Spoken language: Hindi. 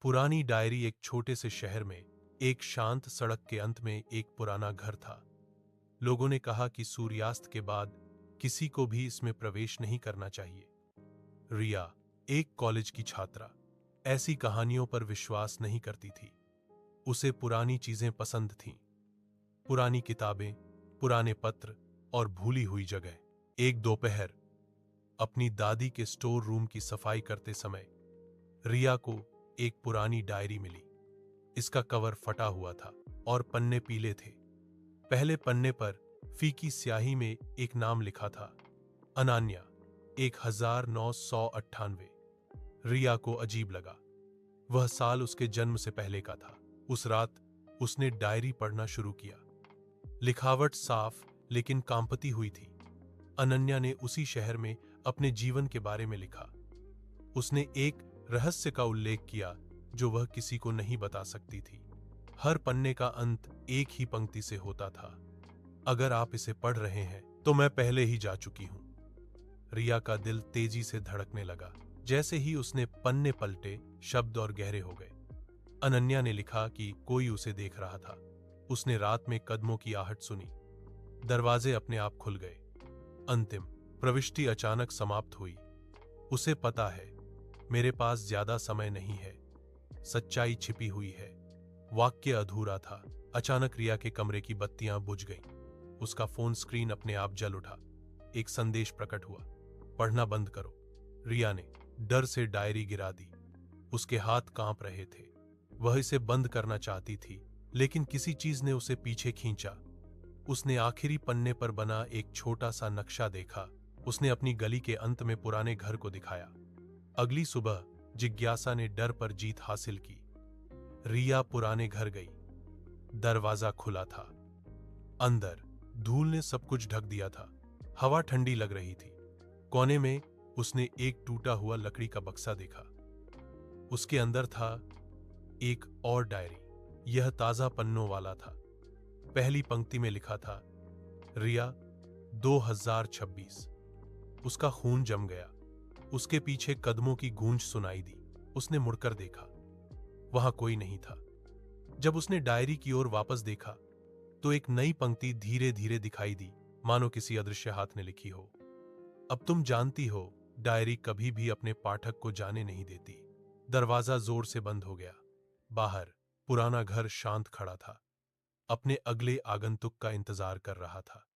पुरानी डायरी। एक छोटे से शहर में एक शांत सड़क के अंत में एक पुराना घर था। लोगों ने कहा कि सूर्यास्त के बाद किसी को भी इसमें प्रवेश नहीं करना चाहिए। रिया, एक कॉलेज की छात्रा, ऐसी कहानियों पर विश्वास नहीं करती थी। उसे पुरानी चीजें पसंद थीं, पुरानी किताबें, पुराने पत्र और भूली हुई जगह। एक दोपहर अपनी दादी के स्टोर रूम की सफाई करते समय रिया को एक पुरानी डायरी मिली। इसका कवर फटा हुआ था और पन्ने पीले थे। पहले पन्ने पर फीकी स्याही में एक नाम लिखा था, अनन्या, 1998। रिया को अजीब लगा। वह साल उसके जन्म से पहले का था। उस रात उसने डायरी पढ़ना शुरू किया। लिखावट साफ लेकिन कांपती हुई थी। अनन्या ने उसी शहर में अपने जीवन के बारे में लिखा। उसने एक रहस्य का उल्लेख किया जो वह किसी को नहीं बता सकती थी। हर पन्ने का अंत एक ही पंक्ति से होता था, अगर आप इसे पढ़ रहे हैं तो मैं पहले ही जा चुकी हूं। रिया का दिल तेजी से धड़कने लगा। जैसे ही उसने पन्ने पलटे, शब्द और गहरे हो गए। अनन्या ने लिखा कि कोई उसे देख रहा था। उसने रात में कदमों की आहट सुनी। दरवाजे अपने आप खुल गए। अंतिम प्रविष्टि अचानक समाप्त हुई। उसे पता है, मेरे पास ज्यादा समय नहीं है। सच्चाई छिपी हुई है। वाक्य अधूरा था। अचानक रिया के कमरे की बत्तियां बुझ गईं। उसका फोन स्क्रीन अपने आप जल उठा। एक संदेश प्रकट हुआ, पढ़ना बंद करो। रिया ने डर से डायरी गिरा दी। उसके हाथ कांप रहे थे। वह इसे बंद करना चाहती थी, लेकिन किसी चीज ने उसे पीछे खींचा। उसने आखिरी पन्ने पर बना एक छोटा सा नक्शा देखा। उसने अपनी गली के अंत में पुराने घर को दिखाया। अगली सुबह जिज्ञासा ने डर पर जीत हासिल की। रिया पुराने घर गई। दरवाजा खुला था। अंदर धूल ने सब कुछ ढक दिया था। हवा ठंडी लग रही थी। कोने में उसने एक टूटा हुआ लकड़ी का बक्सा देखा। उसके अंदर था एक और डायरी। यह ताजा पन्नों वाला था। पहली पंक्ति में लिखा था, रिया, 2026। उसका खून जम गया। उसके पीछे कदमों की गूंज सुनाई दी। उसने मुड़कर देखा। वहां कोई नहीं था। जब उसने डायरी की ओर वापस देखा तो एक नई पंक्ति धीरे धीरे दिखाई दी, मानो किसी अदृश्य हाथ ने लिखी हो। अब तुम जानती हो, डायरी कभी भी अपने पाठक को जाने नहीं देती। दरवाजा जोर से बंद हो गया। बाहर पुराना घर शांत खड़ा था, अपने अगले आगंतुक का इंतजार कर रहा था।